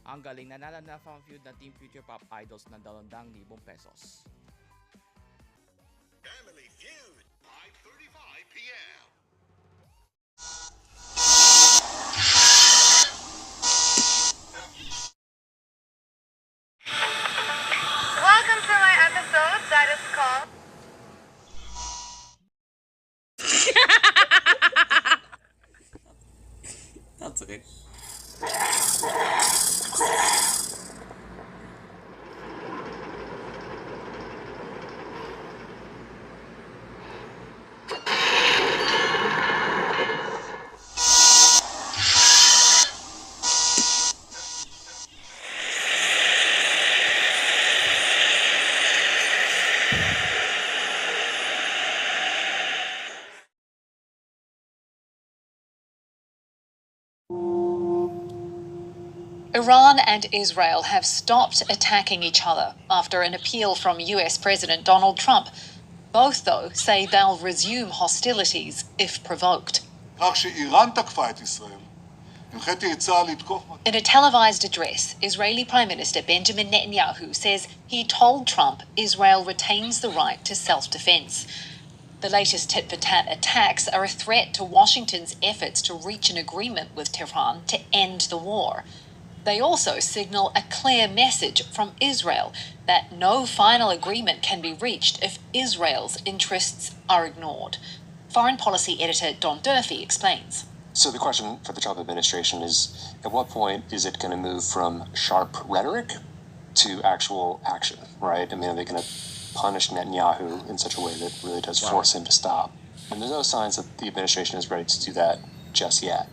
Ang galing, nanalo na fan feud ng Team Future Pop Idols ng 200,000 pesos. Family Feud, 5:35 p.m. Welcome to my episode that is called That's okay. Iran and Israel have stopped attacking each other after an appeal from US President Donald Trump. Both, though, say they'll resume hostilities if provoked. In a televised address, Israeli Prime Minister Benjamin Netanyahu says he told Trump Israel retains the right to self-defense. The latest tit-for-tat attacks are a threat to Washington's efforts to reach an agreement with Tehran to end the war. They also signal a clear message from Israel that no final agreement can be reached if Israel's interests are ignored. Foreign policy editor Don Durfee explains. So the question for the Trump administration is, at what point is it going to move from sharp rhetoric to actual action, right? I mean, are they going to punish Netanyahu in such a way that really does force him to stop? And there's no signs that the administration is ready to do that just yet.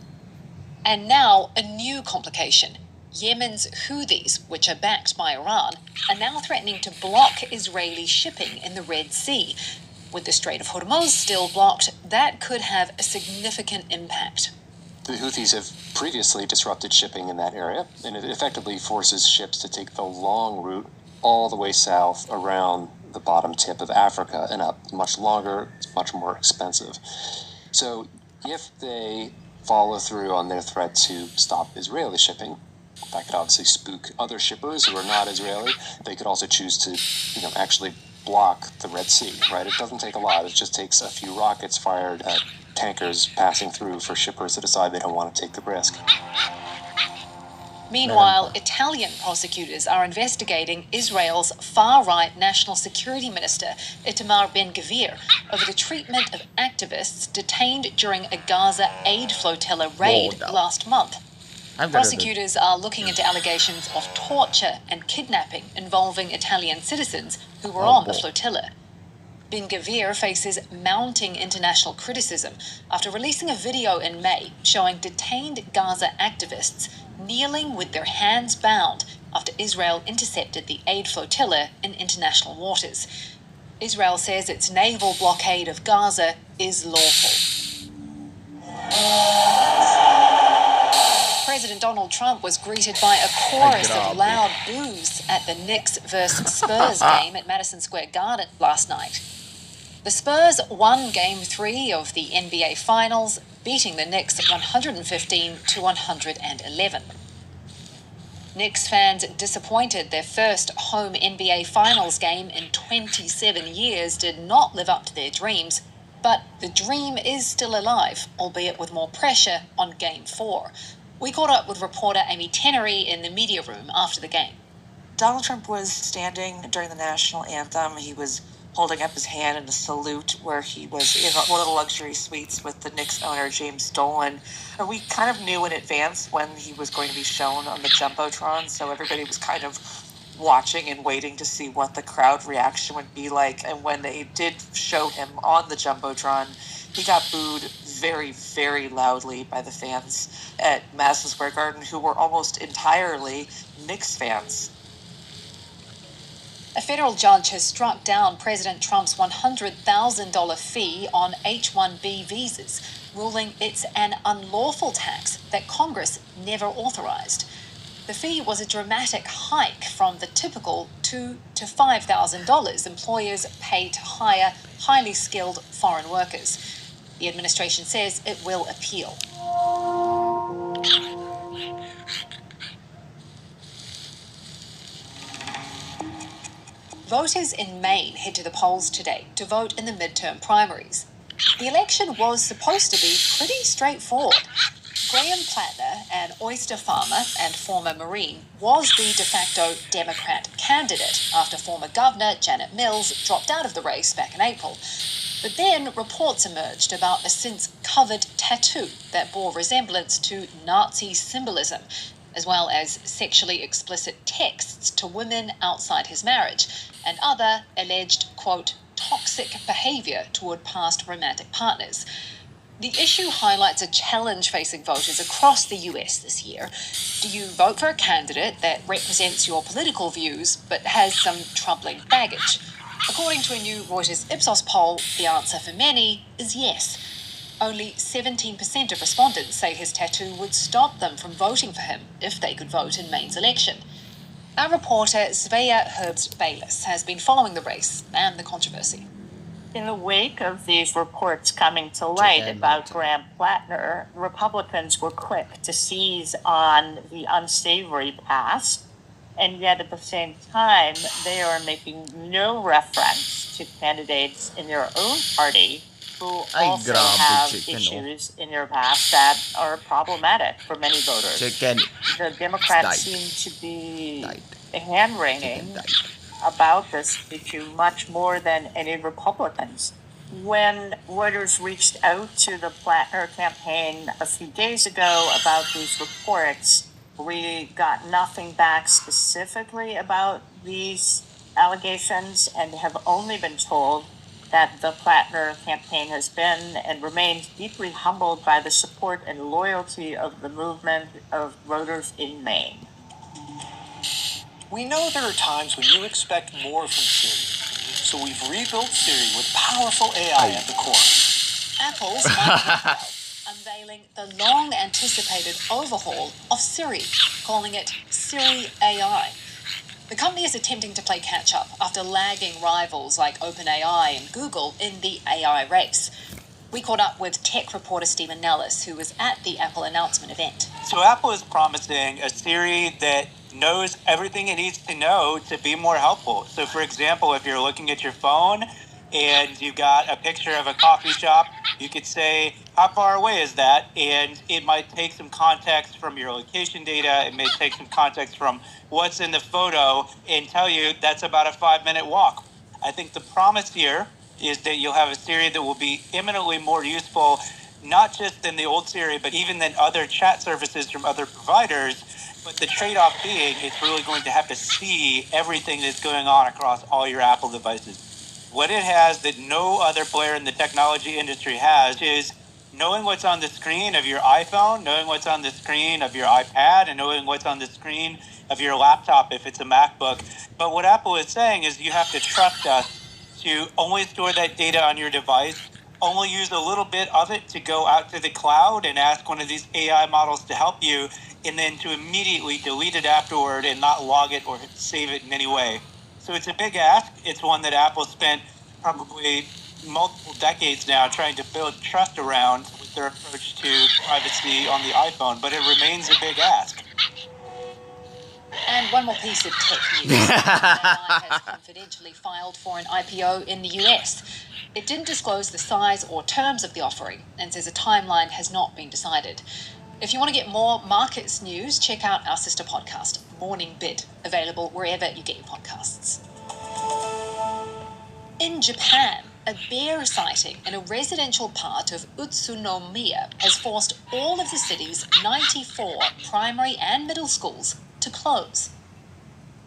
And now a new complication. Yemen's Houthis, which are backed by Iran, are now threatening to block Israeli shipping in the Red Sea. With the Strait of Hormuz still blocked, that could have a significant impact. The Houthis have previously disrupted shipping in that area, and it effectively forces ships to take the long route all the way south around the bottom tip of Africa and up. Much longer, it's much more expensive. So if they follow through on their threat to stop Israeli shipping, that could obviously spook other shippers who are not Israeli. They could also choose to, actually block the Red Sea, right? It doesn't take a lot. It just takes a few rockets fired at tankers passing through for shippers to decide they don't want to take the risk. Meanwhile, Italian prosecutors are investigating Israel's far-right national security minister, Itamar Ben-Gvir, over the treatment of activists detained during a Gaza aid flotilla raid last month. Prosecutors are looking into allegations of torture and kidnapping involving Italian citizens who were on the flotilla. Ben-Gvir faces mounting international criticism after releasing a video in May showing detained Gaza activists kneeling with their hands bound after Israel intercepted the aid flotilla in international waters. Israel says its naval blockade of Gaza is lawful. President Donald Trump was greeted by a chorus of loud boos at the Knicks vs. Spurs game at Madison Square Garden last night. The Spurs won Game 3 of the NBA Finals, beating the Knicks 115-111. Knicks fans disappointed their first home NBA Finals game in 27 years did not live up to their dreams, but the dream is still alive, albeit with more pressure on Game 4. We caught up with reporter Amy Tenery in the media room after the game. Donald Trump was standing during the national anthem. He was holding up his hand in a salute where he was in one of the luxury suites with the Knicks owner, James Dolan. And we kind of knew in advance when he was going to be shown on the Jumbotron, so everybody was kind of watching and waiting to see what the crowd reaction would be like. And when they did show him on the Jumbotron, he got booed very, very loudly by the fans at Madison Square Garden, who were almost entirely Knicks fans. A federal judge has struck down President Trump's $100,000 fee on H-1B visas, ruling it's an unlawful tax that Congress never authorized. The fee was a dramatic hike from the typical $2,000 to $5,000 employers pay to hire highly skilled foreign workers. The administration says it will appeal. voters in Maine head to the polls today to vote in the midterm primaries. The election was supposed to be pretty straightforward. Graham Plattner, an oyster farmer and former Marine, was the de facto Democrat candidate after former Governor Janet Mills dropped out of the race back in April. But then reports emerged about a since-covered tattoo that bore resemblance to Nazi symbolism, as well as sexually explicit texts to women outside his marriage, and other alleged, quote, toxic behavior toward past romantic partners. The issue highlights a challenge facing voters across the US this year. Do you vote for a candidate that represents your political views but has some troubling baggage? According to a new Reuters Ipsos poll, the answer for many is yes. Only 17% of respondents say his tattoo would stop them from voting for him if they could vote in Maine's election. Our reporter Svea Herbst-Bayless has been following the race and the controversy. In the wake of these reports coming to light about Graham Plattner, Republicans were quick to seize on the unsavory past, and yet at the same time, they are making no reference to candidates in their own party who also have issues in their past that are problematic for many voters. The Democrats seem to be hand-wringing about this issue much more than any Republicans. When Reuters reached out to the Plattner campaign a few days ago about these reports, we got nothing back specifically about these allegations and have only been told that the Plattner campaign has been and remains deeply humbled by the support and loyalty of the movement of voters in Maine. We know there are times when you expect more from Siri, so we've rebuilt Siri with powerful AI at the core. Apple's Mike Lindell unveiling the long-anticipated overhaul of Siri, calling it Siri AI. The company is attempting to play catch-up after lagging rivals like OpenAI and Google in the AI race. We caught up with tech reporter Stephen Nellis, who was at the Apple announcement event. So Apple is promising a Siri that knows everything it needs to know to be more helpful. So for example, if you're looking at your phone and you've got a picture of a coffee shop, you could say, how far away is that? And it might take some context from your location data. It may take some context from what's in the photo and tell you that's about a 5-minute walk. I think the promise here is that you'll have a Siri that will be eminently more useful, not just than the old Siri, but even than other chat services from other providers. But the trade-off being, it's really going to have to see everything that's going on across all your Apple devices. What it has that no other player in the technology industry has is knowing what's on the screen of your iPhone, knowing what's on the screen of your iPad, and knowing what's on the screen of your laptop if it's a MacBook. But what Apple is saying is you have to trust us to only store that data on your device, only use a little bit of it to go out to the cloud and ask one of these AI models to help you, and then to immediately delete it afterward and not log it or save it in any way. So it's a big ask. It's one that Apple spent probably multiple decades now trying to build trust around with their approach to privacy on the iPhone, but it remains a big ask. And one more piece of tech news. OpenAI has confidentially filed for an IPO in the US. It didn't disclose the size or terms of the offering and says a timeline has not been decided. If you want to get more markets news, check out our sister podcast, Morning Bid, available wherever you get your podcasts. In Japan, a bear sighting in a residential part of Utsunomiya has forced all of the city's 94 primary and middle schools to close.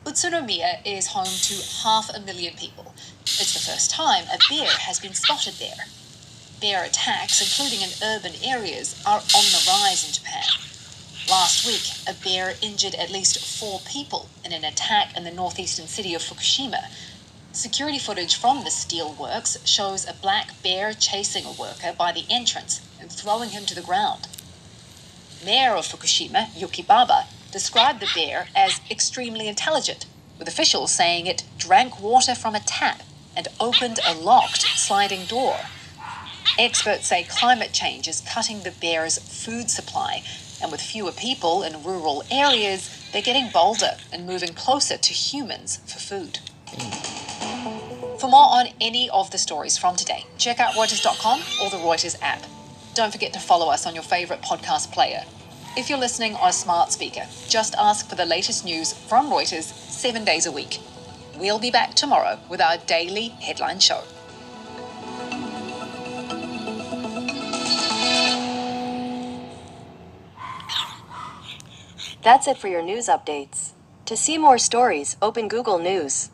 Utsunomiya is home to 500,000 people. It's the first time a bear has been spotted there. Bear attacks, including in urban areas, are on the rise in Japan. Last week, a bear injured at least 4 people in an attack in the northeastern city of Fukushima. Security footage from the steelworks shows a black bear chasing a worker by the entrance and throwing him to the ground. Mayor of Fukushima, Yukibaba, described the bear as extremely intelligent, with officials saying it drank water from a tap and opened a locked sliding door. Experts say climate change is cutting the bear's food supply, and with fewer people in rural areas, they're getting bolder and moving closer to humans for food. For more on any of the stories from today, check out Reuters.com or the Reuters app. Don't forget to follow us on your favourite podcast player. If you're listening on a smart speaker, just ask for the latest news from Reuters 7 days a week. We'll be back tomorrow with our daily headline show. That's it for your news updates. To see more stories, open Google News.